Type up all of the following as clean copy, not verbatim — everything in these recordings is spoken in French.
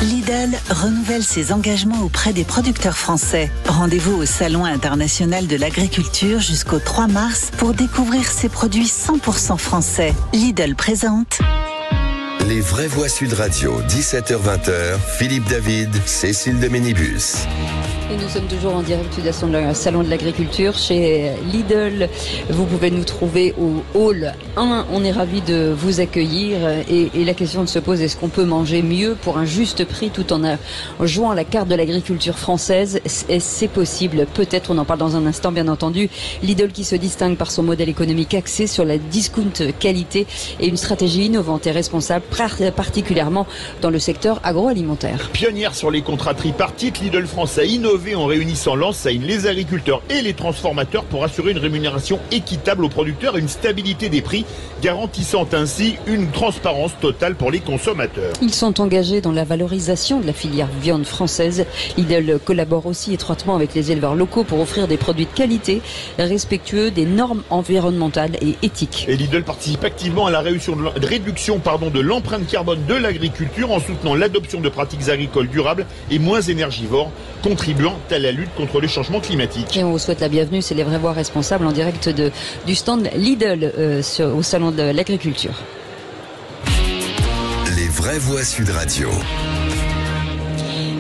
Lidl renouvelle ses engagements auprès des producteurs français. Rendez-vous au Salon international de l'agriculture jusqu'au 3 mars pour découvrir ses produits 100% français. Lidl présente Les vraies voix Sud Radio, 17h-20h, Philippe David, Cécile de Ménibus. Et nous sommes toujours en direct du Salon de l'Agriculture chez Lidl. Vous pouvez nous trouver au Hall 1. On est ravis de vous accueillir. Et la question se pose, est-ce qu'on peut manger mieux pour un juste prix tout en jouant à la carte de l'agriculture française? C'est possible. Peut-être, on en parle dans un instant, bien entendu. Lidl qui se distingue par son modèle économique axé sur la discount qualité et une stratégie innovante et responsable, particulièrement dans le secteur agroalimentaire. Pionnière sur les contrats tripartites, Lidl France a innové en réunissant l'enseigne, les agriculteurs et les transformateurs pour assurer une rémunération équitable aux producteurs et une stabilité des prix, garantissant ainsi une transparence totale pour les consommateurs. Ils sont engagés dans la valorisation de la filière viande française. Lidl collabore aussi étroitement avec les éleveurs locaux pour offrir des produits de qualité, respectueux des normes environnementales et éthiques. Et Lidl participe activement à la réduction de l'empreinte carbone de l'agriculture en soutenant l'adoption de pratiques agricoles durables et moins énergivores, contribuant à la lutte contre le changement climatique. Et on vous souhaite la bienvenue, c'est les vraies voix responsables en direct du stand Lidl au Salon de l'Agriculture. Les vraies voix Sud Radio.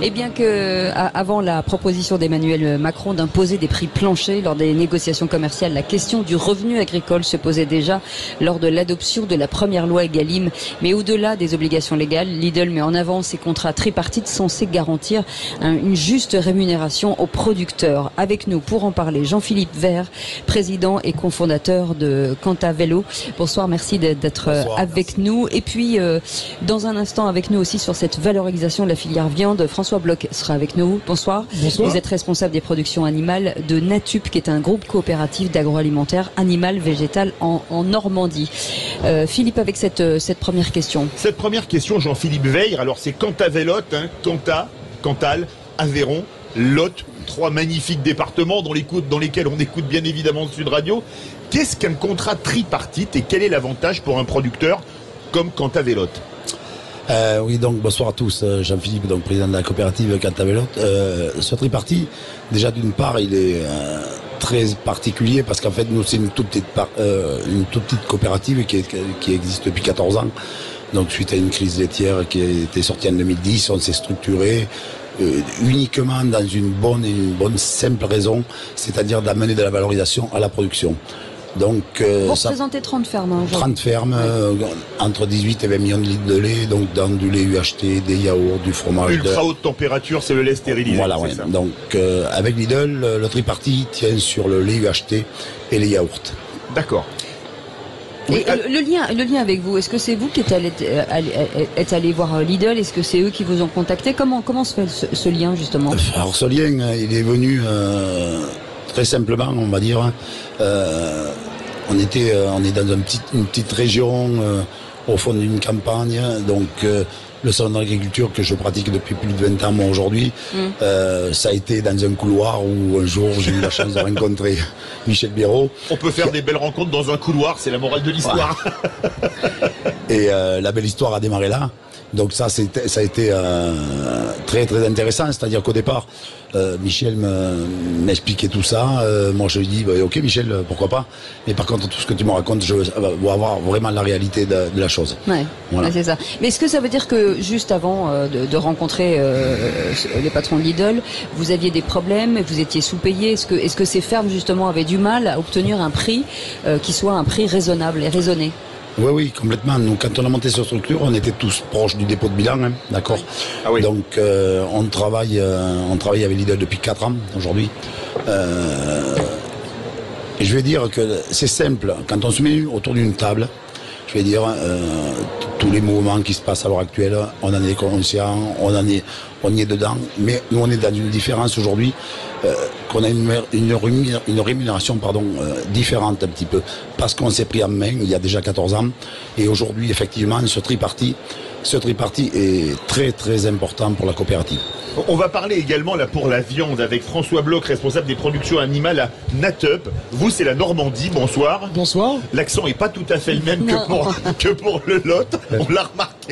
Et bien que, avant la proposition d'Emmanuel Macron d'imposer des prix planchers lors des négociations commerciales, la question du revenu agricole se posait déjà lors de l'adoption de la première loi Egalim. Mais au-delà des obligations légales, Lidl met en avant ces contrats tripartites censés garantir une juste rémunération aux producteurs. Avec nous pour en parler, Jean-Philippe Vert, président et cofondateur de Cantavélo. Bonsoir, merci d'être avec nous. Et puis, dans un instant avec nous aussi sur cette valorisation de la filière viande, François Bloch sera avec nous. Bonsoir. Bonsoir. Vous êtes responsable des productions animales de Natup, qui est un groupe coopératif d'agroalimentaire animal végétal en Normandie. Philippe, avec cette première question. Cette première question, Jean-Philippe Veil, alors c'est Cantavélo, Cantal, Aveyron, Lot, 3 magnifiques départements dans lesquels on écoute bien évidemment Sud Radio. Qu'est-ce qu'un contrat tripartite et quel est l'avantage pour un producteur comme Cantavélo? Oui, donc bonsoir à tous. Jean-Philippe, donc président de la coopérative Cantavélo. Ce tripartite, déjà d'une part, il est très particulier parce qu'en fait, nous, c'est une toute petite coopérative qui existe depuis 14 ans. Donc, suite à une crise laitière qui a été sortie en 2010, on s'est structuré uniquement dans une bonne simple raison, c'est-à-dire d'amener de la valorisation à la production. Donc, vous représentez 30 fermes. 30 fermes, entre 18 et 20 millions de litres de lait, donc dans du lait UHT, des yaourts, du fromage. Ultra haute température, c'est le lait stérilisé. Voilà, ouais. Donc avec Lidl, le tripartite tient sur le lait UHT et les yaourts. D'accord. Et le lien avec vous, est-ce que c'est vous qui êtes allé voir Lidl? Est-ce que c'est eux qui vous ont contacté? Comment se fait ce lien, justement? Alors ce lien, il est venu très simplement, on va dire. On est dans une petite région au fond d'une campagne, donc le salon de l'agriculture que je pratique depuis plus de 20 ans moi aujourd'hui, ça a été dans un couloir où un jour j'ai eu la chance de rencontrer Michel Biérot. On peut faire des belles rencontres dans un couloir, c'est la morale de l'histoire. Et la belle histoire a démarré là. Donc ça a été très très intéressant, c'est-à-dire qu'au départ Michel m'expliquait tout ça, moi je lui dis ok Michel, pourquoi pas, mais par contre tout ce que tu me racontes, je veux avoir vraiment la réalité de la chose. Ouais, voilà. C'est ça. Mais est-ce que ça veut dire que juste avant de rencontrer les patrons de Lidl, vous aviez des problèmes, vous étiez sous-payé? Est-ce que ces fermes justement avaient du mal à obtenir un prix qui soit un prix raisonnable et raisonné? Oui, complètement. Nous, quand on a monté cette structure, on était tous proches du dépôt de bilan, d'accord. Ah oui. Donc, on travaille avec Lidl depuis 4 ans aujourd'hui. Et je vais dire que c'est simple. Quand on se met autour d'une table, je vais dire tous les mouvements qui se passent à l'heure actuelle, on en est conscient, on y est dedans. Mais nous, on est dans une différence aujourd'hui. Qu'on a une rémunération différente un petit peu, parce qu'on s'est pris en main il y a déjà 14 ans, et aujourd'hui effectivement ce tripartite est très très important pour la coopérative. On va parler également là pour la viande avec François Bloch, responsable des productions animales à Natup. Vous, c'est la Normandie, bonsoir. Bonsoir. L'accent est pas tout à fait le même que pour le Lot, on l'a remarqué.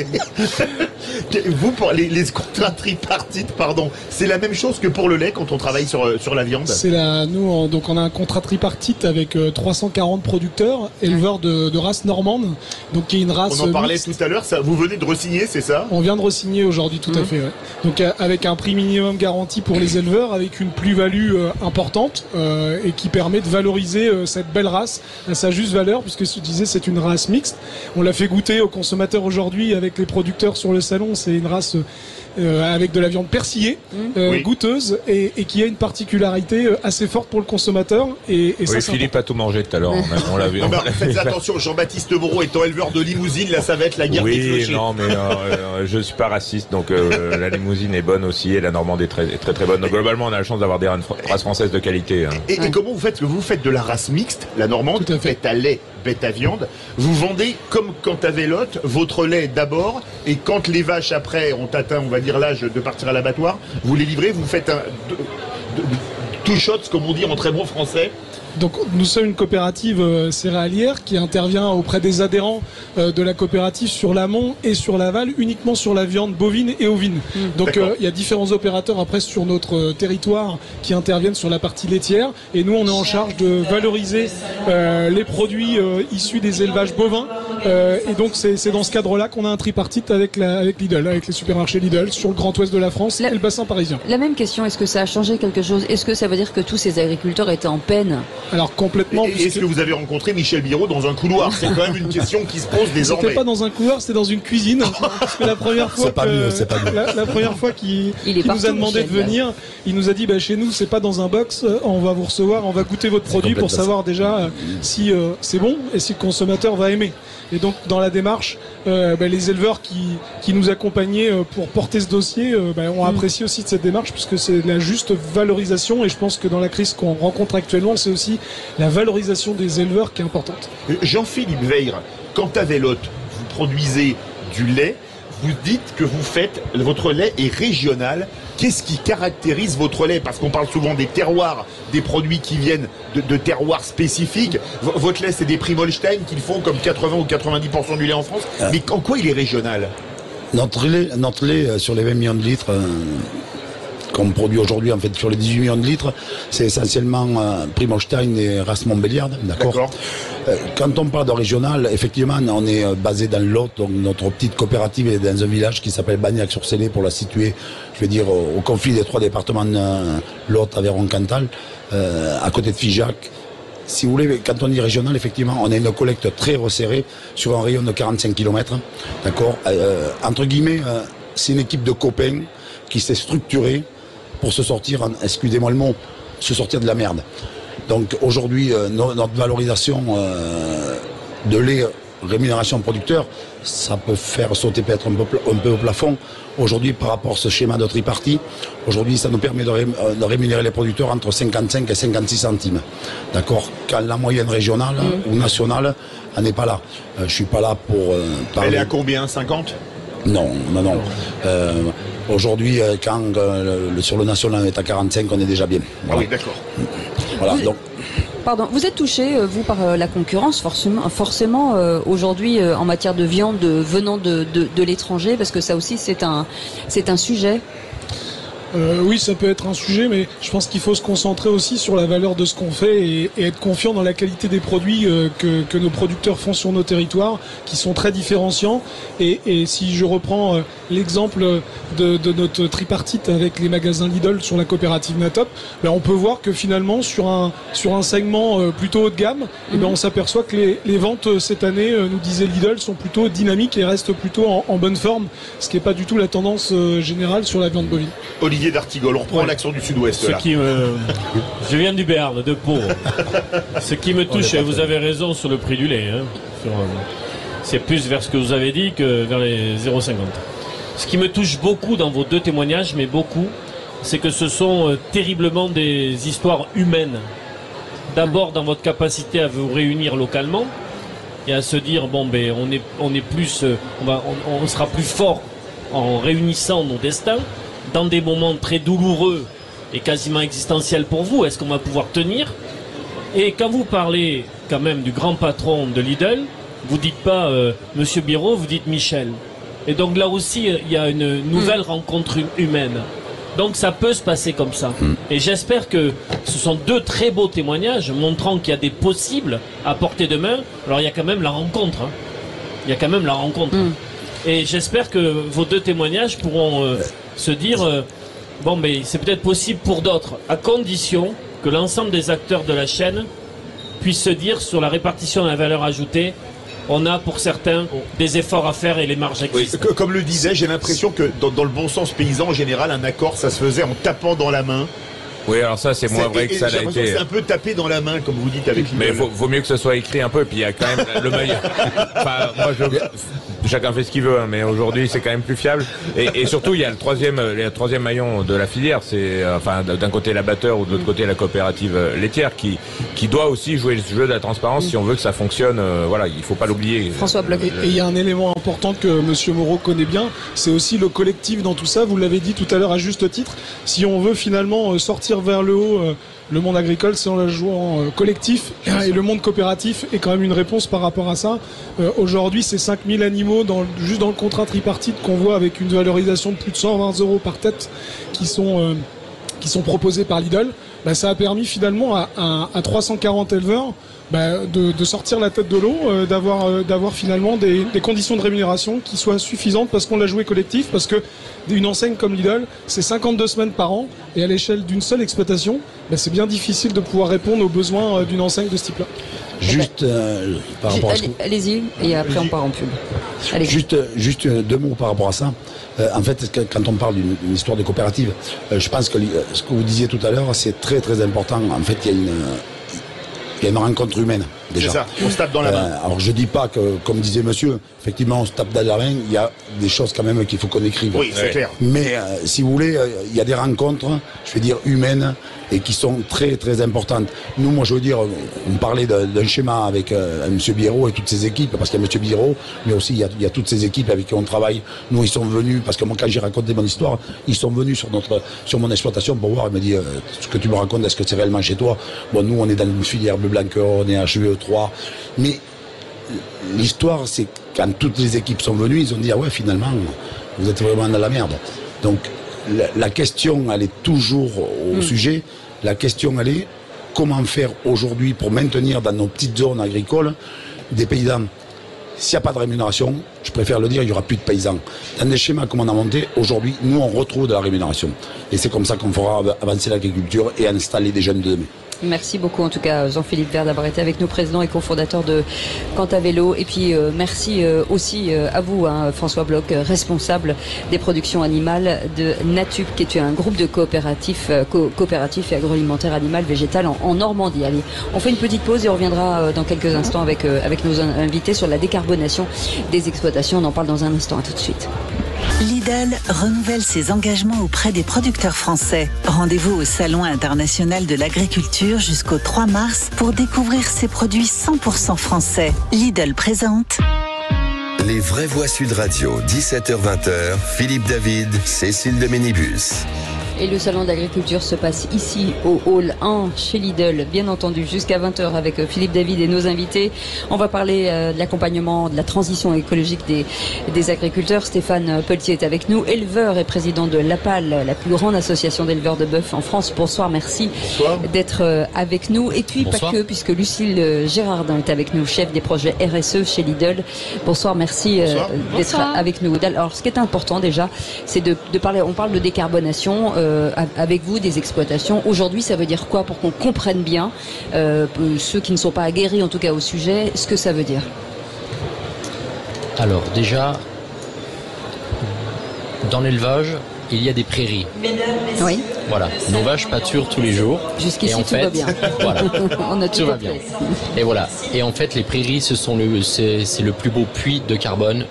Vous, pour les contrats tripartites, pardon, c'est la même chose que pour le lait quand on travaille sur la viande? Donc on a un contrat tripartite avec 340 producteurs, éleveurs de race normande, donc qui est une race. On en parlait mixte. tout à l'heure, vous venez de re-signer, c'est ça? On vient de re-signer aujourd'hui, tout à fait. Ouais. Donc avec un prix minimum garanti pour les éleveurs, avec une plus-value importante et qui permet de valoriser cette belle race à sa juste valeur, puisque je disais c'est une race mixte. On l'a fait goûter aux consommateurs aujourd'hui avec les producteurs sur le salon. C'est une race avec de la viande persillée, goûteuse et qui a une particularité assez forte pour le consommateur. Et ça, Philippe a tout mangé tout à l'heure. On l'a vu. Faites attention, Jean-Baptiste Moreau étant éleveur de limousine, là ça va être la guerre des clochers. Non, mais je suis pas raciste, donc la limousine est bonne aussi et la normande est très très, très bonne. Donc globalement, on a la chance d'avoir des races françaises de qualité. Hein. Et comment vous faites? Vous faites de la race mixte, la normande, bête à lait, bête à viande. Vous vendez comme quand à Vélotte votre lait d'abord, et quand les vaches après ont atteint, on va dire, l'âge de partir à l'abattoir, vous les livrez, vous faites un two shots, comme on dit en très bon français. Donc nous sommes une coopérative céréalière qui intervient auprès des adhérents de la coopérative sur l'amont et sur l'aval, uniquement sur la viande bovine et ovine. Donc il y a différents opérateurs après sur notre territoire qui interviennent sur la partie laitière, et nous on est en charge de valoriser les produits issus des élevages bovins, et donc c'est dans ce cadre-là qu'on a un tripartite avec Lidl, avec les supermarchés Lidl sur le Grand Ouest de la France et le bassin parisien. La même question, est-ce que ça a changé quelque chose? Est-ce que ça veut dire que tous ces agriculteurs étaient en peine? Alors complètement. Est-ce que vous avez rencontré Michel Biraud dans un couloir? C'est quand même une question qui se pose désormais. C'était pas dans un couloir, c'était dans une cuisine. Parce que la première fois, la première fois qu'il nous a demandé de venir, il nous a dit chez nous c'est pas dans un box, on va vous recevoir, on va goûter votre produit pour savoir déjà si c'est bon et si le consommateur va aimer. Et donc dans la démarche, les éleveurs qui nous accompagnaient pour porter ce dossier ont apprécié aussi de cette démarche, puisque c'est la juste valorisation, et je pense que dans la crise qu'on rencontre actuellement, c'est aussi la valorisation des éleveurs qui est importante. Jean-Philippe Veyre, quand à Vélotte, vous produisez du lait, vous dites que votre lait est régional. Qu'est-ce qui caractérise votre lait? Parce qu'on parle souvent des terroirs, des produits qui viennent de terroirs spécifiques. Votre lait, c'est des prix Holstein qu'ils font comme 80 ou 90% du lait en France. Mais en quoi il est régional? Notre lait sur les 20 millions de litres qu'on produit aujourd'hui, en fait, sur les 18 millions de litres, c'est essentiellement Prix Holstein et race Montbéliarde, d'accord. Quand on parle de régional, effectivement, on est basé dans le Lot, donc notre petite coopérative est dans un village qui s'appelle Bagnac-sur-Célé, pour la situer, je veux dire, au conflit des 3 départements de Lot, Aveyron, Cantal, à côté de Figeac. Si vous voulez, quand on dit régional, effectivement, on a une collecte très resserrée sur un rayon de 45 km, d'accord. Entre guillemets, c'est une équipe de copains qui s'est structurée pour se sortir, excusez-moi le mot, se sortir de la merde. Donc aujourd'hui, notre valorisation de lait, rémunération producteur, ça peut faire sauter peut-être un peu au plafond. Aujourd'hui, par rapport à ce schéma de tripartie, aujourd'hui, ça nous permet de rémunérer les producteurs entre 55 et 56 centimes. D'accord? Quand la moyenne régionale ou nationale, elle n'est pas là. Je suis pas là pour parler. Elle est à combien? 50? Non. Aujourd'hui, quand sur le national on est à 45, on est déjà bien. Voilà. Ah oui, d'accord. Voilà, donc. Pardon, vous êtes touché, vous, par la concurrence, forcément aujourd'hui, en matière de viande venant de l'étranger, parce que ça aussi, c'est un sujet. Oui, ça peut être un sujet, mais je pense qu'il faut se concentrer aussi sur la valeur de ce qu'on fait et être confiant dans la qualité des produits que nos producteurs font sur nos territoires, qui sont très différenciants. Et si je reprends l'exemple de notre tripartite avec les magasins Lidl sur la coopérative Natop, on peut voir que finalement sur un segment plutôt haut de gamme, on s'aperçoit que les ventes cette année, nous disait Lidl, sont plutôt dynamiques et restent plutôt en bonne forme, ce qui n'est pas du tout la tendance générale sur la viande bovine. Olivier d'Artigol, on reprend l'accent du sud-ouest là. Je viens du Béarn, de Pau. Ce qui me touche, et vous avez raison sur le prix du lait, c'est plus vers ce que vous avez dit que vers les 0,50. Ce qui me touche beaucoup dans vos 2 témoignages, mais beaucoup, c'est que ce sont terriblement des histoires humaines. D'abord dans votre capacité à vous réunir localement et à se dire on sera plus fort en réunissant nos destins dans des moments très douloureux et quasiment existentiels pour vous. Est-ce qu'on va pouvoir tenir? Et quand vous parlez quand même du grand patron de Lidl, vous dites pas Monsieur Biraud, vous dites Michel. Et donc là aussi, il y a une nouvelle rencontre humaine. Donc ça peut se passer comme ça. Et j'espère que ce sont 2 très beaux témoignages montrant qu'il y a des possibles à portée de main. Alors il y a quand même la rencontre. Hein. Il y a quand même la rencontre. Et j'espère que vos 2 témoignages pourront se dire bon, mais c'est peut-être possible pour d'autres, à condition que l'ensemble des acteurs de la chaîne puissent se dire sur la répartition de la valeur ajoutée. On a pour certains des efforts à faire et les marges existent. Oui, comme le disait, j'ai l'impression que dans le bon sens paysan en général, un accord ça se faisait en tapant dans la main. Oui, alors ça, c'est moins vrai que ça l'a été. C'est un peu tapé dans la main, comme vous dites avec Mais vaut mieux que ce soit écrit un peu, puis il y a quand même le meilleur. Enfin, moi, chacun fait ce qu'il veut, hein, mais aujourd'hui, c'est quand même plus fiable. Et surtout, il y a le troisième maillon de la filière, c'est, enfin, d'un côté l'abatteur ou de l'autre côté la coopérative laitière, qui doit aussi jouer le jeu de la transparence si on veut que ça fonctionne. Voilà, il faut pas l'oublier. François Bloch. Et il y a un élément important que Monsieur Moreau connaît bien, c'est aussi le collectif dans tout ça. Vous l'avez dit tout à l'heure à juste titre. Si on veut finalement sortir vers le haut le monde agricole, c'est en le jouant collectif, et le monde coopératif est quand même une réponse par rapport à ça. Aujourd'hui, c'est 5000 animaux juste dans le contrat tripartite qu'on voit avec une valorisation de plus de 120 € par tête qui sont proposés par Lidl. Ça a permis finalement à 340 éleveurs de sortir la tête de l'eau, d'avoir finalement des conditions de rémunération qui soient suffisantes parce qu'on l'a joué collectif, parce que une enseigne comme Lidl, c'est 52 semaines par an, et à l'échelle d'une seule exploitation, c'est bien difficile de pouvoir répondre aux besoins d'une enseigne de ce type-là. Juste par rapport à ce que... Allez-y, et après on part en pub. Allez. Juste 2 mots par rapport à ça. En fait, quand on parle d'une histoire de coopérative, je pense que ce que vous disiez tout à l'heure, c'est très très important. En fait, il y a une rencontre humaine, déjà. C'est ça, on se tape dans la main. Alors je dis pas que, comme disait monsieur, effectivement on se tape dans la main, il y a des choses quand même qu'il faut qu'on écrive. Oui, c'est clair. Mais si vous voulez, il y a des rencontres, je vais dire humaines, et qui sont très très importantes. Nous, moi je veux dire, on parlait d'un schéma avec monsieur Biérot et toutes ses équipes, parce qu'il y a monsieur Biérot, mais aussi il y a toutes ces équipes avec qui on travaille. Nous, ils sont venus, parce que moi quand j'ai raconté mon histoire, ils sont venus sur mon exploitation pour voir. Il m'a dit, ce que tu me racontes, est-ce que c'est réellement chez toi? Bon, nous on est dans une filière bleu blanc, on est HVE3, mais l'histoire, c'est quand toutes les équipes sont venues, ils ont dit, ah ouais, finalement, vous êtes vraiment dans la merde. Donc, la question, elle est toujours au sujet. La question, elle est, comment faire aujourd'hui pour maintenir dans nos petites zones agricoles des paysans? S'il n'y a pas de rémunération, je préfère le dire, il n'y aura plus de paysans. Dans des schémas comme on a monté, aujourd'hui, nous, on retrouve de la rémunération. Et c'est comme ça qu'on fera avancer l'agriculture et installer des jeunes de demain. Merci beaucoup en tout cas Jean-Philippe Vert d'avoir été avec nous, président et cofondateur de Cantavélo. Et puis merci aussi à vous, François Bloch, responsable des productions animales de Natup, qui est un groupe de coopératifs et agroalimentaire animal végétal en Normandie. Allez, on fait une petite pause et on reviendra dans quelques instants avec nos invités sur la décarbonation des exploitations. On en parle dans un instant, à tout de suite. Lidl renouvelle ses engagements auprès des producteurs français. Rendez-vous au Salon international de l'agriculture jusqu'au 3 mars pour découvrir ses produits 100% français. Lidl présente... Les vraies voix Sud Radio, 17h-20h, Philippe David, Cécile de Ménibus. Et le salon d'agriculture se passe ici au hall 1 chez Lidl, bien entendu, jusqu'à 20h avec Philippe David et nos invités. On va parler de l'accompagnement, de la transition écologique des agriculteurs. Stéphane Pelletier est avec nous, éleveur et président de l'APAL, la plus grande association d'éleveurs de bœuf en France. Bonsoir, merci d'être avec nous. Et puis pas que, puisque Lucille Gérardin est avec nous, chef des projets RSE chez Lidl. Bonsoir, merci d'être avec nous. Alors, ce qui est important déjà, c'est de parler, on parle de décarbonation avec vous des exploitations. Aujourd'hui, ça veut dire quoi pour qu'on comprenne bien, ceux qui ne sont pas aguerris en tout cas au sujet, ce que ça veut dire? Alors déjà, dans l'élevage, il y a des prairies. Oui. Voilà, nos vaches pâturent tous les jours. Jusqu'ici, tout va bien. Voilà, on a tout va bien. Et voilà. Et en fait, les prairies, c'est le plus beau puits de carbone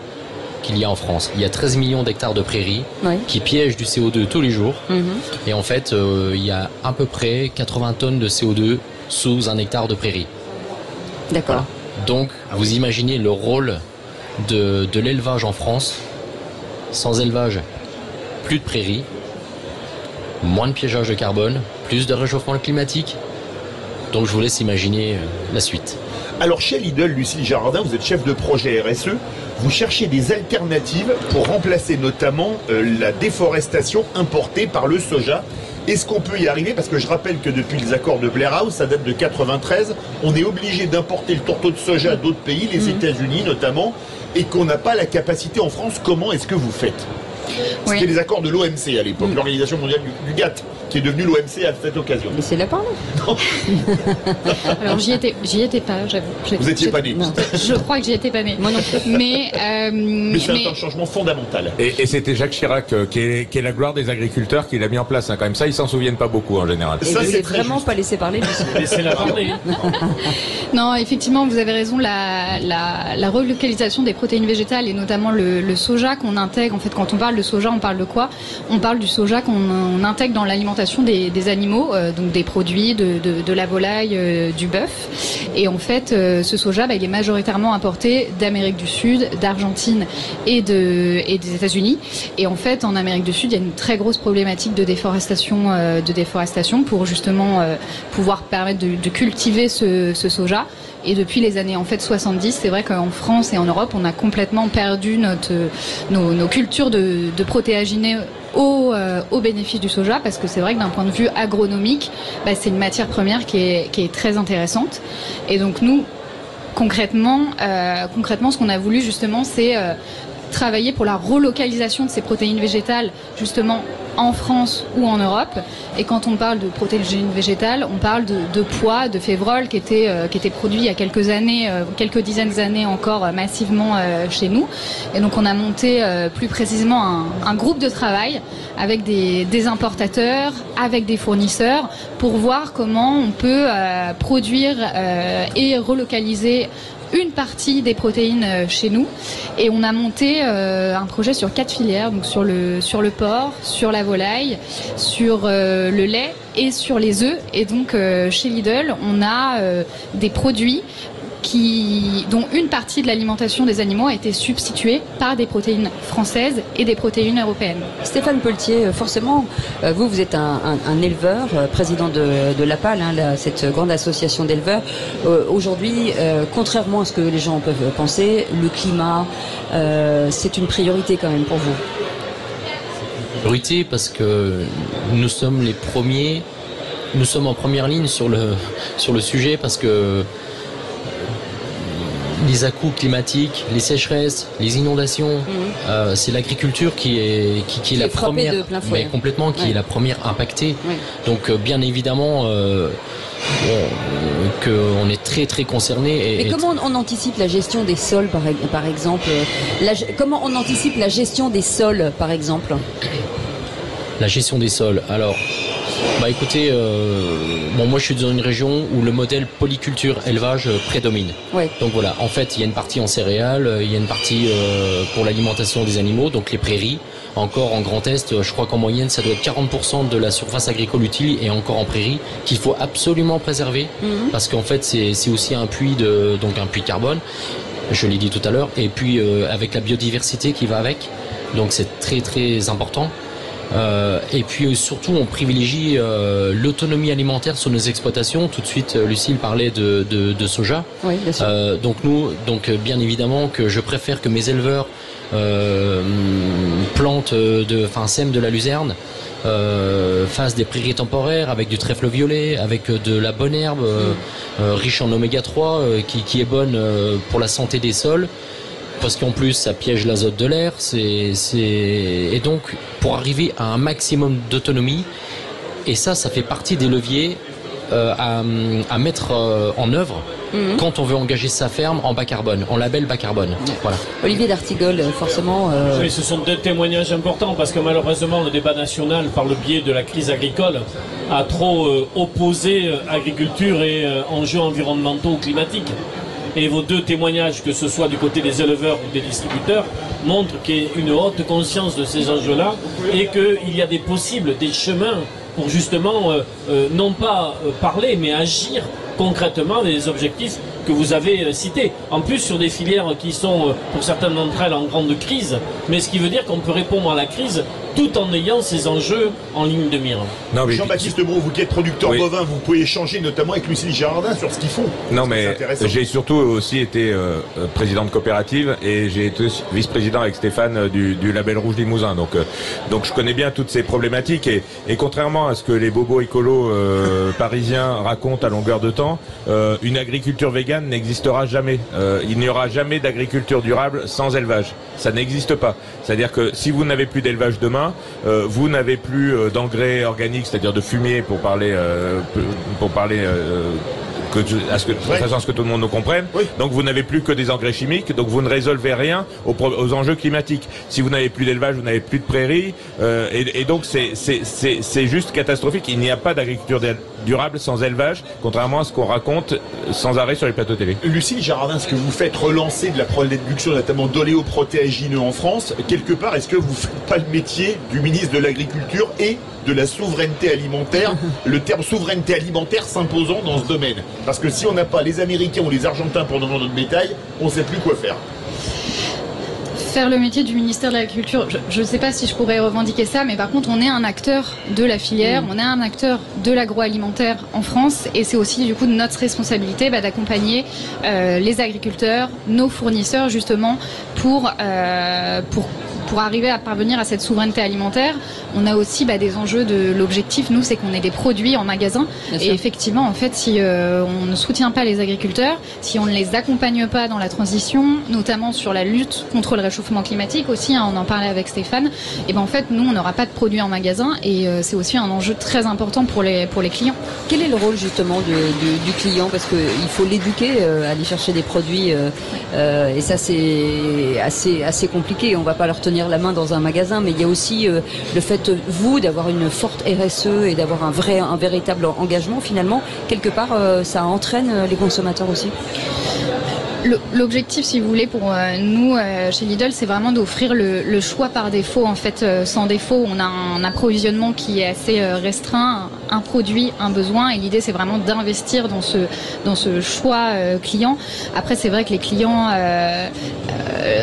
qu'il y a en France. Il y a 13 millions d'hectares de prairies qui piègent du CO2 tous les jours. Et en fait, il y a à peu près 80 tonnes de CO2 sous un hectare de prairie. D'accord. Voilà. Donc, vous imaginez le rôle de l'élevage en France. Sans élevage, plus de prairies, moins de piégeage de carbone, plus de réchauffement climatique. Donc je vous laisse imaginer la suite. Alors chez Lidl, Lucille Jardin, vous êtes chef de projet RSE, vous cherchez des alternatives pour remplacer notamment la déforestation importée par le soja. Est-ce qu'on peut y arriver? Parce que je rappelle que depuis les accords de Blair House, ça date de 93, on est obligé d'importer le tourteau de soja d'autres pays, les États-Unis notamment, et qu'on n'a pas la capacité en France. Comment est-ce que vous faites? C'était les accords de l'OMC à l'époque, l'Organisation mondiale du GATT, qui est devenue l'OMC à cette occasion. Laissez-la parler. Alors j'y étais pas, j'avoue. Vous étiez pas né. Je crois que j'y étais pas né. Moi non plus. Mais c'est un changement fondamental. Et c'était Jacques Chirac, qui est la gloire des agriculteurs, qui l'a mis en place. Quand même, ça, ils s'en souviennent pas beaucoup en général. Et vous n'êtes vraiment pas laissé parler. Laissez-la parler. Non, effectivement, vous avez raison. La relocalisation des protéines végétales et notamment le soja qu'on intègre. En fait, quand on parle de soja, on parle de quoi? On parle du soja qu'on intègre dans l'alimentation des animaux, donc des produits de la volaille, du bœuf. Et en fait, ce soja, il est majoritairement importé d'Amérique du Sud, d'Argentine et des États-Unis. Et en fait, en Amérique du Sud, il y a une très grosse problématique de déforestation pour justement pouvoir permettre de cultiver ce soja. Et depuis les années 70, c'est vrai qu'en France et en Europe, on a complètement perdu nos cultures de protéaginés au bénéfice du soja, parce que c'est vrai que d'un point de vue agronomique, c'est une matière première qui est très intéressante. Et donc nous, concrètement, ce qu'on a voulu justement, c'est travailler pour la relocalisation de ces protéines végétales, justement en France ou en Europe. Et quand on parle de protéines végétales, on parle de pois, de févrole qui était produit il y a quelques années, quelques dizaines d'années encore massivement chez nous. Et donc on a monté plus précisément un groupe de travail avec des importateurs, avec des fournisseurs, pour voir comment on peut produire et relocaliser une partie des protéines chez nous. Et on a monté un projet sur 4 filières, donc sur le porc, sur la volaille, sur le lait et sur les œufs. Et donc chez Lidl, on a des produits dont une partie de l'alimentation des animaux a été substituée par des protéines françaises et des protéines européennes. Stéphane Pelletier, forcément, vous êtes un éleveur, président de l'APAL, cette grande association d'éleveurs. Aujourd'hui, contrairement à ce que les gens peuvent penser, le climat, c'est une priorité quand même pour vous. Priorité parce que nous sommes les premiers, nous sommes en première ligne sur le sujet, parce que les à-coups climatiques, les sécheresses, les inondations, c'est l'agriculture qui est la première, mais complètement, qui est la première impactée. Oui. Donc bien évidemment qu'on est très très concerné. Mais comment on anticipe la gestion des sols par exemple? Comment on anticipe la gestion des sols par exemple? La gestion des sols, alors... écoutez, moi je suis dans une région où le modèle polyculture élevage prédomine. Ouais. Donc voilà, en fait il y a une partie en céréales, il y a une partie pour l'alimentation des animaux, donc les prairies. Encore en Grand Est, je crois qu'en moyenne ça doit être 40% de la surface agricole utile et encore en prairie, qu'il faut absolument préserver, parce qu'en fait c'est aussi un puits de carbone, je l'ai dit tout à l'heure, et puis avec la biodiversité qui va avec, donc c'est très très important. Et puis surtout on privilégie l'autonomie alimentaire sur nos exploitations. Tout de suite Lucille parlait de soja. Oui, bien sûr. Donc bien évidemment que je préfère que mes éleveurs sèment de la luzerne, fassent des prairies temporaires avec du trèfle violet, avec de la bonne herbe riche en oméga 3 qui est bonne pour la santé des sols. Parce qu'en plus ça piège l'azote de l'air, et donc pour arriver à un maximum d'autonomie, et ça fait partie des leviers à mettre en œuvre quand on veut engager sa ferme en bas carbone, en label bas carbone. Voilà. Olivier d'Artigol, forcément... Oui, ce sont deux témoignages importants, parce que malheureusement le débat national, par le biais de la crise agricole, a trop opposé agriculture et enjeux environnementaux ou climatiques. Et vos deux témoignages, que ce soit du côté des éleveurs ou des distributeurs, montrent qu'il y a une haute conscience de ces enjeux-là et qu'il y a des chemins pour justement, non pas parler, mais agir concrètement des objectifs que vous avez citées. En plus, sur des filières qui sont, pour certaines d'entre elles, en grande crise, mais ce qui veut dire qu'on peut répondre à la crise tout en ayant ces enjeux en ligne de mire. Jean-Baptiste Brault, vous qui êtes producteur bovin, vous pouvez échanger notamment avec Lucille Girardin sur ce qu'ils font. Non, mais j'ai surtout aussi été président de coopérative et j'ai été vice-président avec Stéphane du label Rouge Limousin. Donc je connais bien toutes ces problématiques et contrairement à ce que les bobos écolos parisiens racontent à longueur de temps, une agriculture végane n'existera jamais. Il n'y aura jamais d'agriculture durable sans élevage. Ça n'existe pas. C'est-à-dire que si vous n'avez plus d'élevage demain, vous n'avez plus d'engrais organiques, c'est-à-dire de fumier pour parler de façon à ce que tout le monde nous comprenne. Oui. Donc vous n'avez plus que des engrais chimiques, donc vous ne résolvez rien aux enjeux climatiques. Si vous n'avez plus d'élevage, vous n'avez plus de prairies, et donc c'est juste catastrophique. Il n'y a pas d'agriculture durable sans élevage, contrairement à ce qu'on raconte sans arrêt sur les plateaux télé. Lucille Girardin, ce que vous faites relancer de la production notamment d'oléoprotéagineux en France, quelque part, est-ce que vous ne faites pas le métier du ministre de l'Agriculture et de la souveraineté alimentaire, le terme souveraineté alimentaire s'imposant dans ce domaine? Parce que si on n'a pas les Américains ou les Argentins pour donner notre bétail, on ne sait plus quoi faire. Faire le métier du ministère de l'Agriculture, je ne sais pas si je pourrais revendiquer ça, mais par contre on est un acteur de la filière, on est un acteur de l'agroalimentaire en France, et c'est aussi du coup notre responsabilité d'accompagner les agriculteurs, nos fournisseurs justement pour arriver à parvenir à cette souveraineté alimentaire. On a aussi des enjeux de l'objectif, nous, c'est qu'on ait des produits en magasin. Et effectivement, en fait, si on ne soutient pas les agriculteurs, si on ne les accompagne pas dans la transition, notamment sur la lutte contre le réchauffement climatique aussi, on en parlait avec Stéphane, et en fait, nous, on n'aura pas de produits en magasin, et c'est aussi un enjeu très important pour les clients. Quel est le rôle justement du client? Parce qu'il faut l'éduquer, aller chercher des produits, et ça c'est assez compliqué. On va pas leur tenir la main dans un magasin, mais il y a aussi le fait, vous, d'avoir une forte RSE et d'avoir un véritable engagement. Finalement, quelque part, ça entraîne les consommateurs aussi. L'objectif, si vous voulez, pour nous, chez Lidl, c'est vraiment d'offrir le choix par défaut, en fait, sans défaut. On a un approvisionnement qui est assez restreint, un produit, un besoin, et l'idée, c'est vraiment d'investir dans ce choix client. Après, c'est vrai que les clients,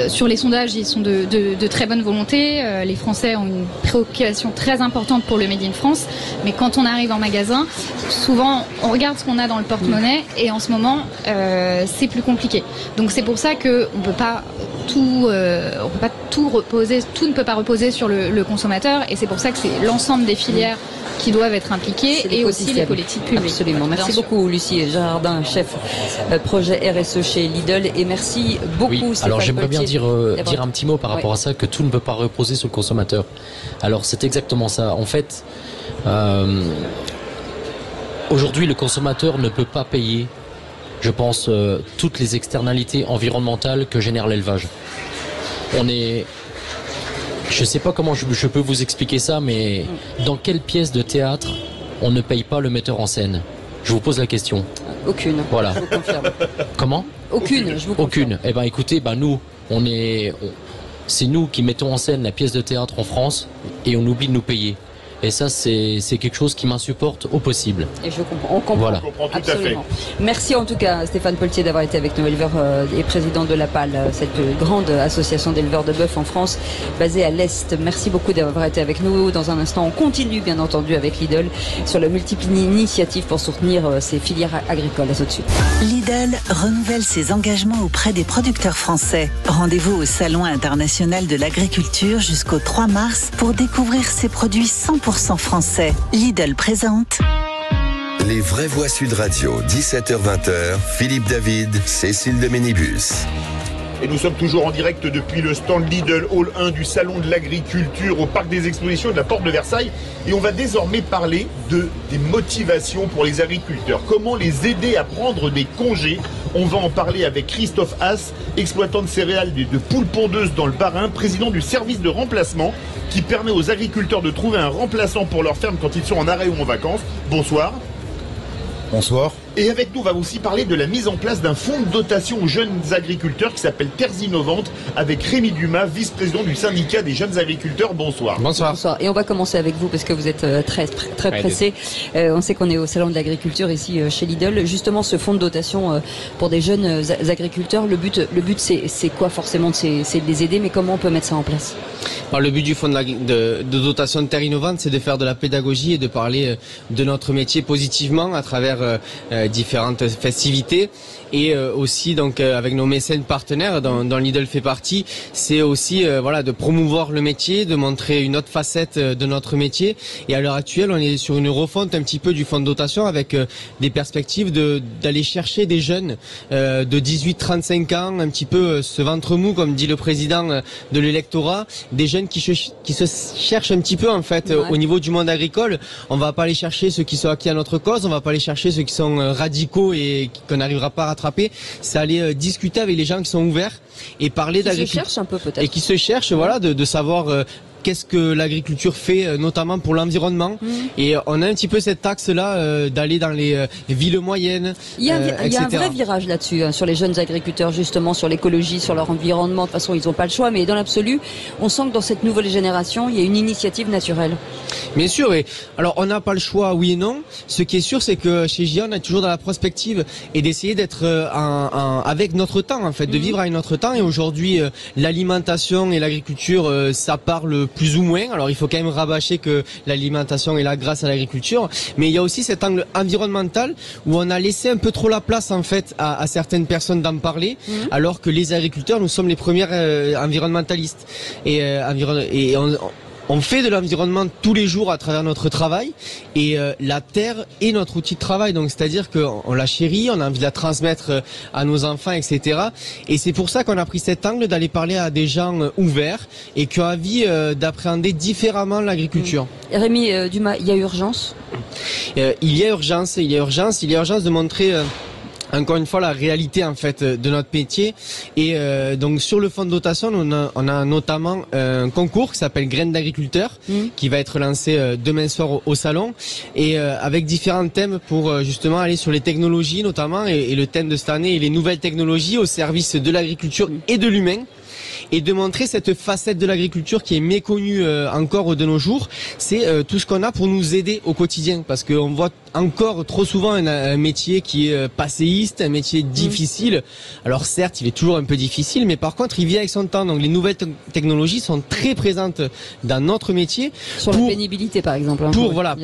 sur les sondages, ils sont de très bonne volonté. Les Français ont une préoccupation très importante pour le Made in France, mais quand on arrive en magasin, souvent, on regarde ce qu'on a dans le porte-monnaie, et en ce moment, c'est plus compliqué. Donc c'est pour ça que on peut pas tout reposer, tout ne peut pas reposer sur le consommateur, et c'est pour ça que c'est l'ensemble des filières qui doivent être impliquées, et aussi les politiques publiques. Absolument. Merci beaucoup Lucie Girardin, chef projet RSE chez Lidl, et merci beaucoup. Oui, alors j'aimerais bien dire un petit mot par rapport à ça, que tout ne peut pas reposer sur le consommateur. Alors c'est exactement ça. En fait, aujourd'hui le consommateur ne peut pas payer, je pense, toutes les externalités environnementales que génère l'élevage. Je ne sais pas comment je peux vous expliquer ça, mais dans quelle pièce de théâtre on ne paye pas le metteur en scène? Je vous pose la question. Aucune. Voilà. Je vous confirme. Comment? Aucune, je vous confirme. Aucune. Eh ben écoutez, nous, c'est nous qui mettons en scène la pièce de théâtre en France, et on oublie de nous payer. Et ça, c'est quelque chose qui m'insupporte au possible. Et je comprends. On comprend. Voilà. On comprend tout Absolument. à fait. Merci en tout cas, Stéphane Pelletier, d'avoir été avec nous, éleveur et président de la PAL, cette grande association d'éleveurs de bœuf en France, basée à l'Est. Merci beaucoup d'avoir été avec nous. Dans un instant, on continue, bien entendu, avec Lidl sur la multiple initiative pour soutenir ces filières agricoles. À tout de suite. Lidl renouvelle ses engagements auprès des producteurs français. Rendez-vous au Salon international de l'agriculture jusqu'au 3 mars pour découvrir ses produits 100% français. Lidl présente Les vraies voix Sud Radio, 17h-20h, Philippe David, Cécile de Ménibus. Et nous sommes toujours en direct depuis le stand Lidl Hall 1 du Salon de l'Agriculture au Parc des Expositions de la Porte de Versailles. Et on va désormais parler des motivations pour les agriculteurs. Comment les aider à prendre des congés? On va en parler avec Christophe Haas, exploitant de céréales de poules pondeuses dans le Bas-Rhin, président du service de remplacement qui permet aux agriculteurs de trouver un remplaçant pour leur ferme quand ils sont en arrêt ou en vacances. Bonsoir. Bonsoir. Et avec nous, on va aussi parler de la mise en place d'un fonds de dotation aux jeunes agriculteurs qui s'appelle Terres Innovantes, avec Rémi Dumas, vice-président du syndicat des jeunes agriculteurs. Bonsoir. Bonsoir. Et on va commencer avec vous parce que vous êtes très pressé. On sait qu'on est au salon de l'agriculture ici chez Lidl. Justement, ce fonds de dotation pour des jeunes agriculteurs, le but c'est quoi forcément? C'est de les aider, mais comment on peut mettre ça en place? Alors, le but du fonds de dotation de Terres Innovantes, c'est de faire de la pédagogie et de parler de notre métier positivement à travers différentes festivités. Et aussi donc avec nos mécènes partenaires dont Lidl fait partie, c'est aussi de promouvoir le métier, de montrer une autre facette de notre métier. Et à l'heure actuelle, on est sur une refonte un petit peu du fonds de dotation avec des perspectives d'aller chercher des jeunes de 18-35 ans, un petit peu ce ventre mou comme dit le président de l'électorat, des jeunes qui se cherchent un petit peu en fait au niveau du monde agricole. On va pas aller chercher ceux qui sont acquis à notre cause, on va pas aller chercher ceux qui sont radicaux et qu'on n'arrivera pas à rattraper. C'est aller discuter avec les gens qui sont ouverts et parler d'agriculture. Qui se cherchent un peu peut-être. Et qui se cherchent, de savoir qu'est-ce que l'agriculture fait, notamment pour l'environnement. Et on a un petit peu cet axe-là d'aller dans les villes moyennes. Il y a un vrai virage là-dessus, sur les jeunes agriculteurs, justement, sur l'écologie, sur leur environnement. De toute façon, ils n'ont pas le choix, mais dans l'absolu, on sent que dans cette nouvelle génération, il y a une initiative naturelle. Bien sûr, et alors on n'a pas le choix, oui et non. Ce qui est sûr, c'est que chez GIA, on est toujours dans la prospective et d'essayer d'être avec notre temps, en fait, de vivre avec notre temps. Et aujourd'hui, l'alimentation et l'agriculture, ça parle plus ou moins. Alors il faut quand même rabâcher que l'alimentation est là grâce à l'agriculture, mais il y a aussi cet angle environnemental où on a laissé un peu trop la place en fait à certaines personnes d'en parler, alors que les agriculteurs, nous sommes les premiers environnementalistes et on fait de l'environnement tous les jours à travers notre travail et la terre est notre outil de travail, donc c'est-à-dire qu'on la chérit, on a envie de la transmettre à nos enfants, etc. Et c'est pour ça qu'on a pris cet angle d'aller parler à des gens ouverts et qui ont envie d'appréhender différemment l'agriculture. Rémi Dumas, il y a urgence? Il y a urgence de montrer encore une fois la réalité en fait de notre métier. Et donc sur le fonds de dotation, on a notamment un concours qui s'appelle Graines d'agriculteurs qui va être lancé demain soir au salon et avec différents thèmes pour justement aller sur les technologies notamment et le thème de cette année est les nouvelles technologies au service de l'agriculture et de l'humain. Et de montrer cette facette de l'agriculture qui est méconnue encore de nos jours, c'est tout ce qu'on a pour nous aider au quotidien, parce qu'on voit encore trop souvent un métier qui est passéiste, un métier difficile. Alors certes, il est toujours un peu difficile, mais par contre, il vient avec son temps. Donc les nouvelles technologies sont très présentes dans notre métier. Sur la pénibilité, par exemple.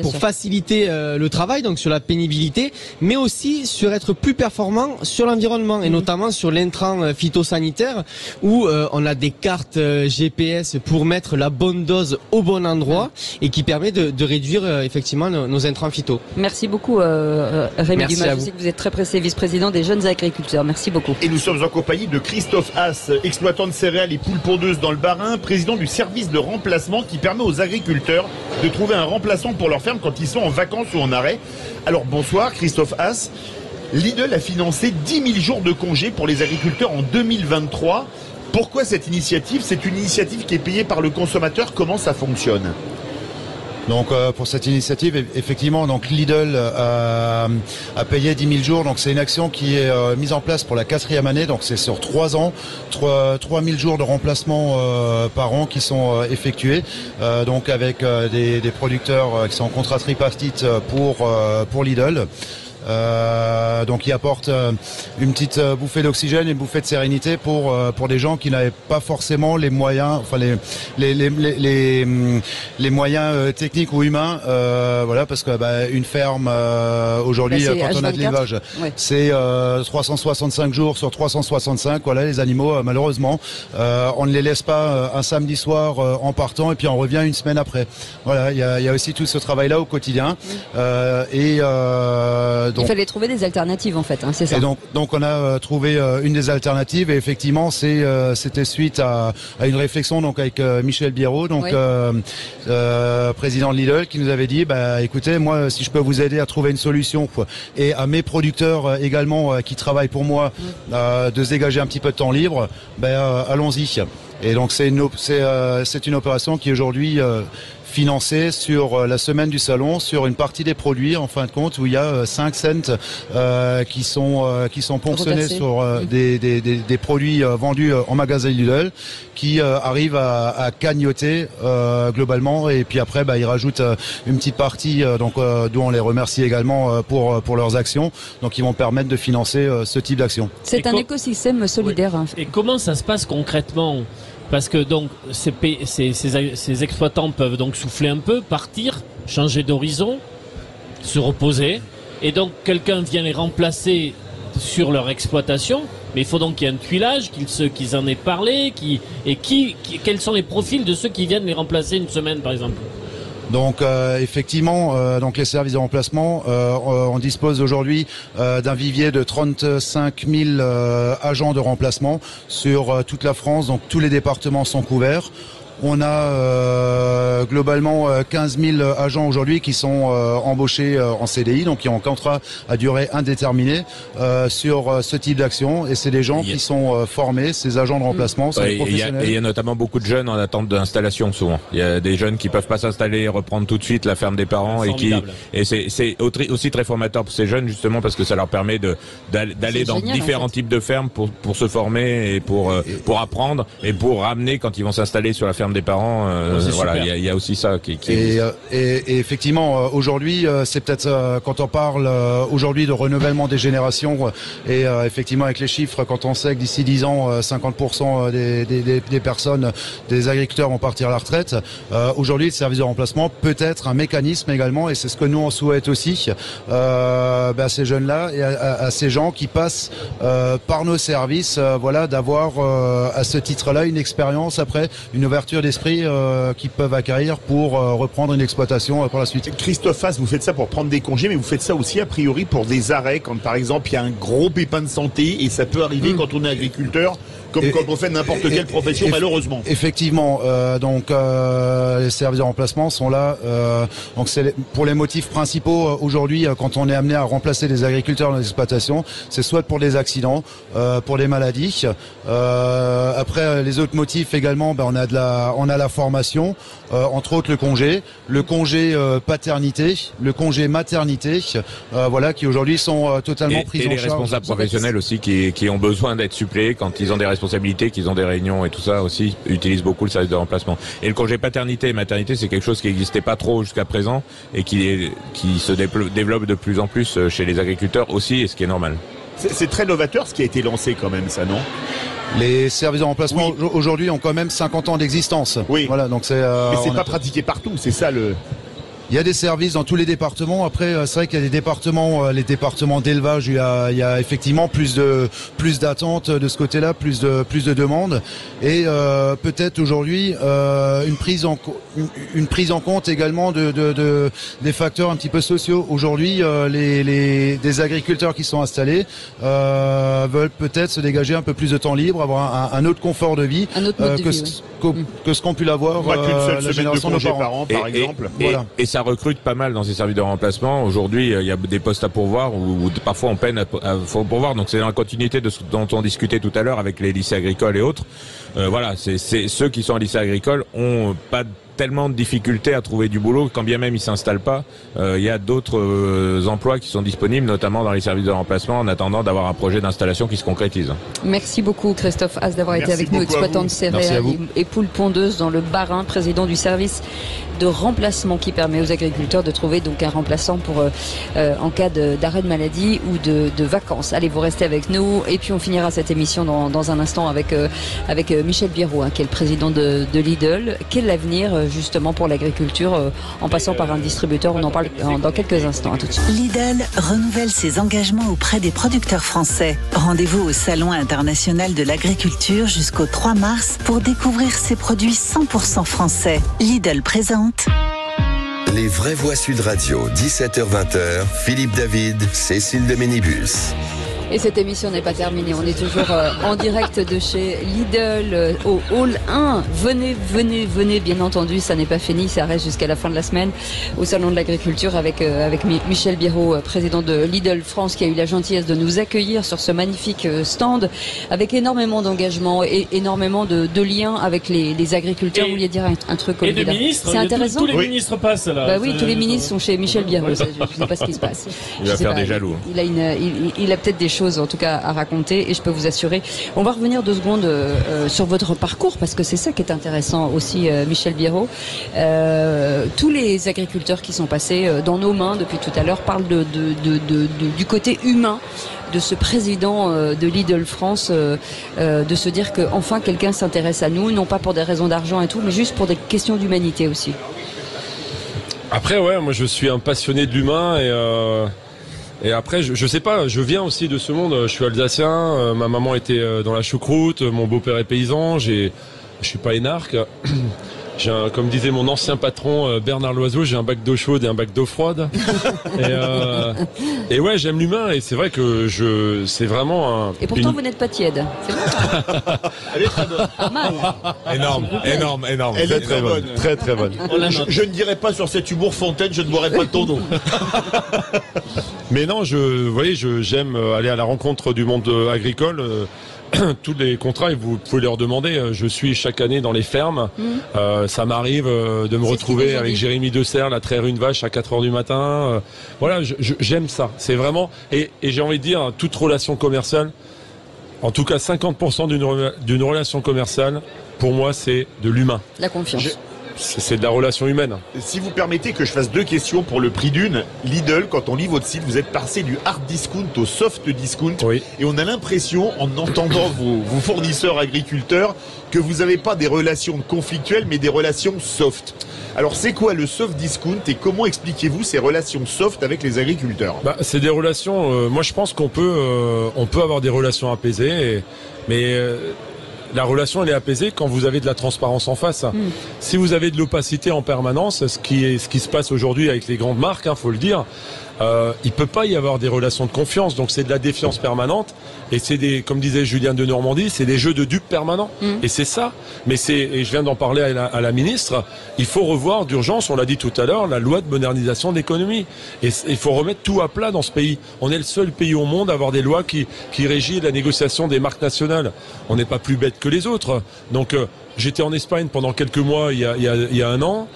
Pour faciliter le travail, donc sur la pénibilité, mais aussi sur être plus performant sur l'environnement et notamment sur l'intrant phytosanitaire où on a des cartes GPS pour mettre la bonne dose au bon endroit et qui permet de réduire effectivement nos intrants phyto. Merci beaucoup Rémi Dumas, je sais que vous êtes très pressé, vice-président des jeunes agriculteurs. Merci beaucoup. Et nous sommes en compagnie de Christophe Haas, exploitant de céréales et poules pondeuses dans le Bas-Rhin, président du service de remplacement qui permet aux agriculteurs de trouver un remplaçant pour leur ferme quand ils sont en vacances ou en arrêt. Alors bonsoir Christophe Haas. Lidl a financé 10 000 jours de congé pour les agriculteurs en 2023. Pourquoi cette initiative? C'est une initiative qui est payée par le consommateur. Comment ça fonctionne? Donc pour cette initiative, effectivement, donc Lidl a payé 10 000 jours. Donc c'est une action qui est mise en place pour la 4e année. Donc c'est sur 3 ans, 3 000 jours de remplacement par an qui sont effectués. Donc avec des producteurs qui sont en contrat tripartite pour Lidl. Donc il apporte une petite bouffée d'oxygène, une bouffée de sérénité pour des gens qui n'avaient pas forcément les moyens, enfin les moyens techniques ou humains, voilà, parce que une ferme aujourd'hui quand on a de l'élevage, c'est 365 jours sur 365. Voilà, les animaux malheureusement, on ne les laisse pas un samedi soir en partant et puis on revient une semaine après. Voilà, il y a aussi tout ce travail-là au quotidien il fallait trouver des alternatives en fait, c'est ça. Et donc on a trouvé une des alternatives et effectivement c'était suite à une réflexion donc avec Michel Biérot, donc président de Lidl, qui nous avait dit écoutez, moi si je peux vous aider à trouver une solution et à mes producteurs également qui travaillent pour moi de se dégager un petit peu de temps libre, allons-y. Et donc c'est une opération qui aujourd'hui financé sur la semaine du salon, sur une partie des produits, en fin de compte, où il y a 5 cents qui sont ponctionnés sur des produits vendus en magasin Lidl, qui arrivent à cagnoter globalement, et puis après ils rajoutent une petite partie, d'où on les remercie également pour leurs actions, donc ils vont permettre de financer ce type d'action. C'est un écosystème solidaire. Et comment ça se passe concrètement ? Parce que donc ces exploitants peuvent donc souffler un peu, partir, changer d'horizon, se reposer, et donc quelqu'un vient les remplacer sur leur exploitation. Mais il faut donc qu'il y ait un tuilage, qu'ils en aient parlé, quels sont les profils de ceux qui viennent les remplacer une semaine par exemple ? Donc effectivement, donc les services de remplacement, on dispose aujourd'hui d'un vivier de 35 000 agents de remplacement sur toute la France. Donc tous les départements sont couverts. On a globalement 15 000 agents aujourd'hui qui sont embauchés en CDI, donc qui ont un contrat à durée indéterminée sur ce type d'action. Et c'est des gens qui sont formés, ces agents de remplacement, sont professionnels. Il y a notamment beaucoup de jeunes en attente d'installation souvent. Il y a des jeunes qui peuvent pas s'installer et reprendre tout de suite la ferme des parents, et c'est aussi très formateur pour ces jeunes, justement parce que ça leur permet d'aller dans différents types de fermes pour se former et pour apprendre et pour ramener quand ils vont s'installer sur la ferme des parents. Voilà, il y a aussi ça qui et effectivement aujourd'hui c'est peut-être quand on parle aujourd'hui de renouvellement des générations, et effectivement avec les chiffres, quand on sait que d'ici 10 ans 50% des personnes, des agriculteurs vont partir à la retraite, aujourd'hui le service de remplacement peut être un mécanisme également, et c'est ce que nous on souhaite aussi à ces jeunes-là et à ces gens qui passent par nos services, voilà, d'avoir à ce titre-là une expérience, après une ouverture d'esprit qu'ils peuvent acquérir pour reprendre une exploitation par la suite. Christophe Haas, vous faites ça pour prendre des congés, mais vous faites ça aussi a priori pour des arrêts, quand par exemple il y a un gros pépin de santé, et ça peut arriver quand on est agriculteur, comme quand on fait n'importe quelle profession, malheureusement. Effectivement, les services de remplacement sont là. Donc c'est pour les motifs principaux aujourd'hui, quand on est amené à remplacer des agriculteurs dans les exploitations, c'est soit pour des accidents, pour des maladies. Après les autres motifs également, on a la formation, entre autres le congé paternité, le congé maternité, voilà, qui aujourd'hui sont totalement pris en charge. Et les responsables professionnels aussi qui ont besoin d'être suppléés quand ils ont des responsabilités, qu'ils ont des réunions et tout ça aussi, utilisent beaucoup le service de remplacement. Et le congé paternité et maternité, c'est quelque chose qui n'existait pas trop jusqu'à présent et qui se développe de plus en plus chez les agriculteurs aussi, et ce qui est normal. C'est très novateur ce qui a été lancé quand même, ça, non ? Les services de remplacement aujourd'hui ont quand même 50 ans d'existence. Oui. Voilà, donc mais c'est pas pratiqué partout, c'est ça le... Il y a des services dans tous les départements. Après, c'est vrai qu'il y a des départements, les départements d'élevage, il y a effectivement plus d'attentes de ce côté-là, plus de demandes, et peut-être aujourd'hui une prise en compte également des facteurs un petit peu sociaux. Aujourd'hui, des agriculteurs qui sont installés veulent peut-être se dégager un peu plus de temps libre, avoir un autre confort de vie que ce qu'ont pu l'avoir la génération de nos parents, par exemple. Et ça recrute pas mal dans ces services de remplacement. Aujourd'hui, il y a des postes à pourvoir ou parfois on peine à pourvoir. Donc c'est dans la continuité de ce dont on discutait tout à l'heure avec les lycées agricoles et autres. Voilà, c'est ceux qui sont en lycée agricole ont pas tellement de difficultés à trouver du boulot, quand bien même ils s'installent pas. Il y a d'autres emplois qui sont disponibles, notamment dans les services de remplacement, en attendant d'avoir un projet d'installation qui se concrétise. Merci beaucoup Christophe Haas d'avoir été avec nous, exploitant de céréales et poules pondeuses dans le Bas-Rhin, président du service de remplacement qui permet aux agriculteurs de trouver donc un remplaçant pour en cas d'arrêt de maladie ou de vacances. Allez, vous restez avec nous et puis on finira cette émission dans un instant avec Michel Biérot, qui est le président de Lidl. Quel est l'avenir justement pour l'agriculture en passant par un distributeur? On en parle dans quelques instants. À tout de suite. Lidl renouvelle ses engagements auprès des producteurs français. Rendez-vous au Salon international de l'agriculture jusqu'au 3 mars pour découvrir ses produits 100% français. Lidl présente Les vraies voix Sud Radio, 17h-20h, Philippe David, Cécile de Ménibus. Et cette émission n'est pas terminée. On est toujours en direct de chez Lidl au Hall 1. Venez, bien entendu. Ça n'est pas fini. Ça reste jusqu'à la fin de la semaine au Salon de l'Agriculture avec Michel Biérot, président de Lidl France, qui a eu la gentillesse de nous accueillir sur ce magnifique stand avec énormément d'engagement et énormément de liens avec les agriculteurs. Vous vouliez dire un truc, Olivier? Et de ministres. C'est intéressant. Tous les ministres passent là. Bah oui, tous les ministres sont chez Michel Biérot. Je ne sais pas ce qui se passe. Il va faire des jaloux. Il a peut-être des choses en tout cas à raconter, et je peux vous assurer. On va revenir 2 secondes sur votre parcours, parce que c'est ça qui est intéressant aussi, Michel Biérot. Tous les agriculteurs qui sont passés dans nos mains depuis tout à l'heure parlent du côté humain de ce président de Lidl France, de se dire que enfin quelqu'un s'intéresse à nous, non pas pour des raisons d'argent et tout, mais juste pour des questions d'humanité aussi. Après, ouais, moi je suis un passionné de l'humain et après, je sais pas, je viens aussi de ce monde. Je suis alsacien, ma maman était dans la choucroute, mon beau-père est paysan, je suis pas énarque. Comme disait mon ancien patron Bernard Loiseau, j'ai un bac d'eau chaude et un bac d'eau froide. Et ouais, j'aime l'humain, et c'est vrai que c'est vraiment un... Et pourtant vous n'êtes pas tiède. C'est bon, ça. Elle est très bonne. Pas mal. Énorme. Elle est très bonne. Très très bonne. Je ne dirais pas sur cet humour Fontaine, je ne boirais pas de ton eau. Mais non, vous voyez, j'aime aller à la rencontre du monde agricole. Tous les contrats, vous pouvez leur demander. Je suis chaque année dans les fermes. Ça m'arrive de me retrouver avec Jérémy Desserre, à traire une vache à 4h du matin. Voilà, j'aime ça. C'est vraiment... Et j'ai envie de dire, toute relation commerciale, en tout cas 50% d'une relation commerciale, pour moi, c'est de l'humain. La confiance. C'est de la relation humaine. Si vous permettez que je fasse 2 questions pour le prix d'une. Lidl, quand on lit votre site, vous êtes passé du hard discount au soft discount. Oui. Et on a l'impression, en entendant vos fournisseurs agriculteurs, que vous n'avez pas des relations conflictuelles, mais des relations soft. Alors c'est quoi le soft discount et comment expliquez-vous ces relations soft avec les agriculteurs? C'est des relations... moi je pense qu'on peut avoir des relations apaisées, mais... la relation, elle est apaisée quand vous avez de la transparence en face. Si vous avez de l'opacité en permanence, ce qui se passe aujourd'hui avec les grandes marques, faut le dire, il peut pas y avoir des relations de confiance. Donc c'est de la défiance permanente. Et c'est comme disait Julien de Normandie, c'est des jeux de dupes permanents. Et c'est ça. Mais et je viens d'en parler à la ministre, il faut revoir d'urgence, on l'a dit tout à l'heure, la loi de modernisation de l'économie. Et il faut remettre tout à plat dans ce pays. On est le seul pays au monde à avoir des lois qui régissent la négociation des marques nationales. On n'est pas plus bête que les autres. Donc, j'étais en Espagne pendant quelques mois, il y a 1 an,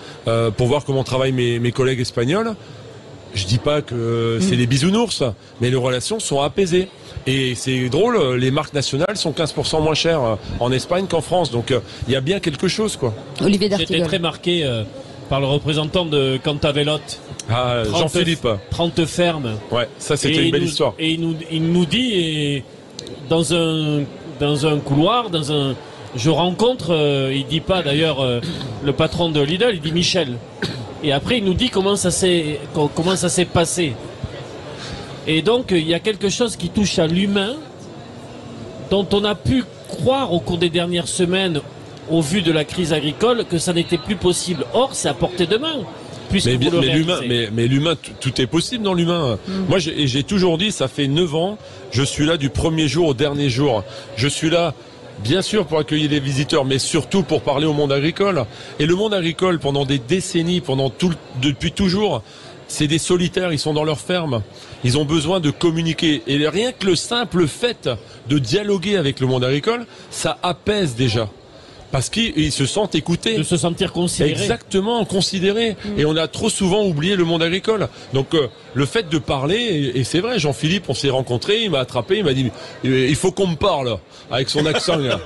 pour voir comment travaillent mes collègues espagnols. Je dis pas que c'est les bisounours, mais les relations sont apaisées. Et c'est drôle, les marques nationales sont 15% moins chères en Espagne qu'en France. Donc il y a bien quelque chose, quoi. Olivier D'Artigol. J'étais très marqué par le représentant de Cantavelotte. Jean-Philippe. 30 fermes. Ouais, ça c'était une belle histoire. Et il nous dit, dans un couloir, je rencontre, il dit pas d'ailleurs le patron de Lidl, il dit Michel. Et après il nous dit comment ça s'est passé. Et donc il y a quelque chose qui touche à l'humain, dont on a pu croire au cours des dernières semaines, au vu de la crise agricole, que ça n'était plus possible. Or, c'est à portée de main. Mais l'humain, tout est possible dans l'humain. Moi, j'ai toujours dit, ça fait 9 ans, je suis là du premier jour au dernier jour. Je suis là, bien sûr, pour accueillir les visiteurs, mais surtout pour parler au monde agricole. Et le monde agricole, pendant des décennies, depuis toujours, c'est des solitaires, ils sont dans leur ferme. Ils ont besoin de communiquer. Et rien que le simple fait de dialoguer avec le monde agricole, ça apaise déjà. Parce qu'ils se sentent écoutés. De se sentir considérés. Exactement, considérés. Et on a trop souvent oublié le monde agricole. Donc le fait de parler, et c'est vrai, Jean-Philippe, on s'est rencontrés, il m'a attrapé, il m'a dit il faut qu'on me parle, avec son accent. Là.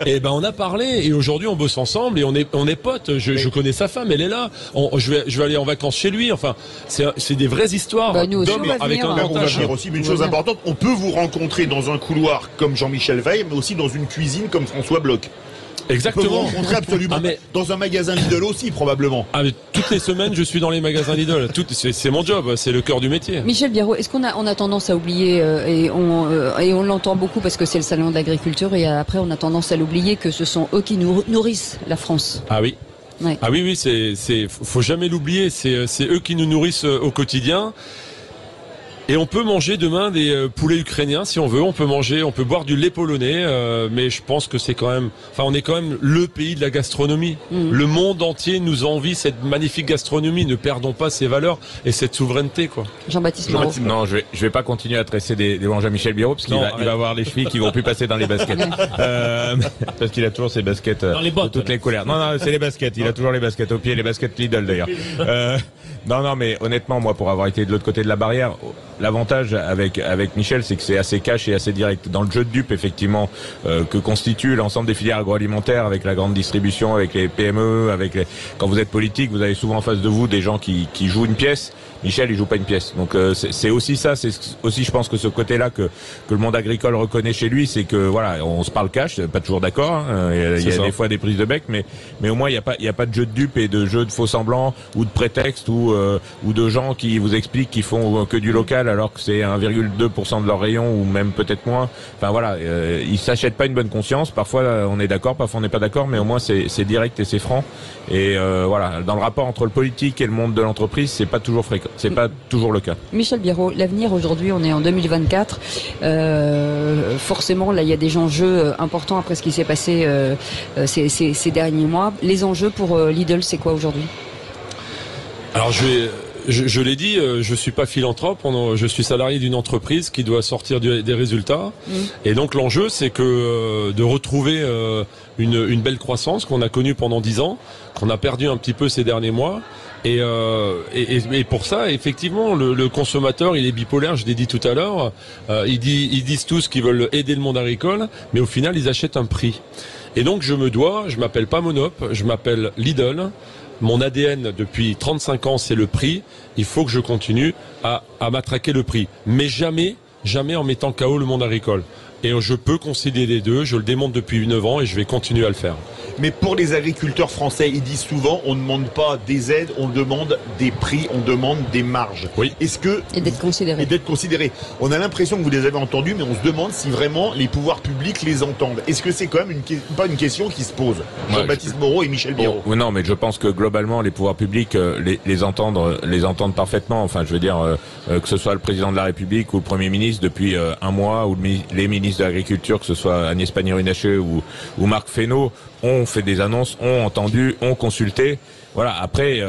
Et on a parlé, et aujourd'hui on bosse ensemble, et on est potes. Je connais sa femme, elle est là. Je vais aller en vacances chez lui. Enfin, c'est des vraies histoires d'hommes avec un grand âge. Aussi, mais une chose importante, on peut vous rencontrer dans un couloir comme Jean-Michel Veil, mais aussi dans une cuisine comme François Bloch. Exactement. On peut vous rencontrer absolument. Dans un magasin Lidl aussi, probablement. Mais toutes les semaines, je suis dans les magasins Lidl. C'est mon job, c'est le cœur du métier. Michel Biérot, est-ce qu'on a tendance à oublier, et on l'entend beaucoup parce que c'est le salon de l'agriculture, et après on a tendance à l'oublier, que ce sont eux qui nourrissent la France. Ah oui. Ouais. Ah oui, faut jamais l'oublier. C'est eux qui nous nourrissent au quotidien. Et on peut manger demain des poulets ukrainiens si on veut. On peut boire du lait polonais. Mais je pense que c'est quand même, on est quand même le pays de la gastronomie. Le monde entier nous envie cette magnifique gastronomie. Ne perdons pas ces valeurs et cette souveraineté, quoi. Jean-Baptiste Moreau. Non, je vais pas continuer à tresser des louanges à Michel Biérot parce qu'il va avoir les chevilles qui vont plus passer dans les baskets. Parce qu'il a toujours ses baskets dans les bottes, de toutes les couleurs. Non, c'est les baskets. Il a toujours les baskets au pied, les baskets Lidl d'ailleurs. Non, mais honnêtement, moi, pour avoir été de l'autre côté de la barrière, l'avantage avec Michel, c'est que c'est assez cash et assez direct. Dans le jeu de dupe, effectivement, que constitue l'ensemble des filières agroalimentaires, avec la grande distribution, avec les PME, quand vous êtes politique, vous avez souvent en face de vous des gens qui jouent une pièce. Michel, il joue pas une pièce. Donc c'est aussi ça, c'est aussi, je pense, que ce côté-là que le monde agricole reconnaît chez lui, c'est que voilà, on se parle cash, pas toujours d'accord. Hein, il y a des fois des prises de bec, mais au moins il y a pas de jeu de dupe et de jeu de faux semblants ou de prétexte ou de gens qui vous expliquent qu'ils font que du local alors que c'est 1,2% de leur rayon ou même peut-être moins. Enfin voilà, ils s'achètent pas une bonne conscience. Parfois on est d'accord, parfois on n'est pas d'accord, mais au moins c'est direct et c'est franc. Et voilà, dans le rapport entre le politique et le monde de l'entreprise, c'est pas toujours fréquent. C'est pas toujours le cas. Michel Biérot, l'avenir aujourd'hui, on est en 2024. Forcément, là, il y a des enjeux importants après ce qui s'est passé ces derniers mois. Les enjeux pour Lidl, c'est quoi aujourd'hui? Alors je l'ai dit, je suis pas philanthrope, je suis salarié d'une entreprise qui doit sortir des résultats. Et donc l'enjeu, c'est que de retrouver une belle croissance qu'on a connue pendant 10 ans, qu'on a perdu un petit peu ces derniers mois. Et pour ça, effectivement, le consommateur, il est bipolaire, je l'ai dit tout à l'heure. Ils disent tous qu'ils veulent aider le monde agricole, mais au final, ils achètent un prix. Et donc, je m'appelle pas Monop, je m'appelle Lidl. Mon ADN depuis 35 ans, c'est le prix. Il faut que je continue à matraquer le prix. Mais jamais en mettant KO le monde agricole. Et je peux concilier les deux, je le démontre depuis 9 ans et je vais continuer à le faire. Mais pour les agriculteurs français, ils disent souvent, on ne demande pas des aides, on demande des prix, on demande des marges. Oui. Et d'être considéré. On a l'impression que vous les avez entendus, mais on se demande si vraiment les pouvoirs publics les entendent. Est-ce que c'est quand même pas une question qui se pose? Jean-Baptiste Moreau et Michel Biérot. Non, mais je pense que globalement, les pouvoirs publics les entendent parfaitement. Enfin, je veux dire, que ce soit le président de la République ou le Premier ministre depuis un mois, ou les ministres de l'Agriculture, que ce soit Agnès Pannier-Runacher ou Marc Fesneau, ont fait des annonces, ont entendu, ont consulté. Voilà, après,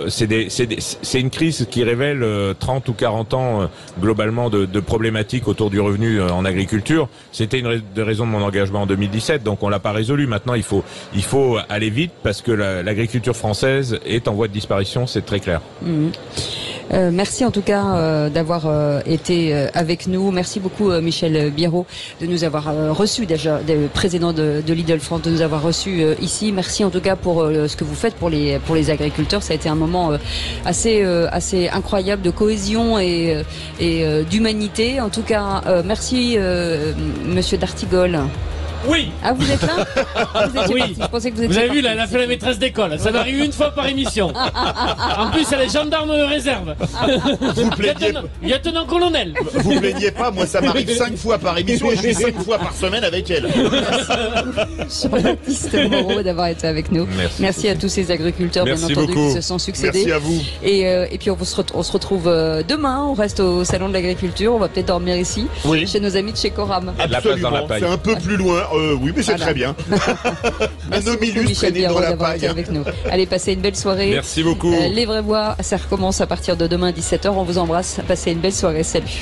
c'est une crise qui révèle 30 ou 40 ans globalement de problématiques autour du revenu en agriculture. C'était une des raisons de mon engagement en 2017, donc on l'a pas résolu. Maintenant, il faut aller vite parce que l'agriculture française est en voie de disparition, c'est très clair. Merci en tout cas d'avoir été avec nous. Merci beaucoup Michel Biérot de nous avoir reçus déjà, président de Lidl France, de nous avoir reçus ici. Merci en tout cas pour ce que vous faites pour les agriculteurs. Ça a été un moment assez incroyable de cohésion et d'humanité. En tout cas, merci Monsieur D'Artigol. Oui. Ah, vous êtes là? Oui. Parti. Je pensais que vous étiez Vous avez vu, parti. là, elle a fait la maîtresse d'école. Ça m'arrive une fois par émission. En plus, elle est gendarme de réserve. Lieutenant-colonel. Vous plaignez pas, moi ça m'arrive 5 fois par émission et je suis 5 fois par semaine avec elle. Jean-Baptiste Moreau d'avoir été avec nous. Merci à tous ces agriculteurs, Merci bien entendu, beaucoup. qui se sont succédés. Merci à vous. Et puis on se retrouve demain. On reste au Salon de l'Agriculture. On va peut-être dormir ici, chez nos amis de chez Coram. Absolument, c'est un peu plus loin. Oui, mais c'est très bien. Un homme illustre traîné dans la paille. Avec nous. Allez, passez une belle soirée. Merci beaucoup. Les vraies voix, ça recommence à partir de demain 17h. On vous embrasse. Passez une belle soirée. Salut.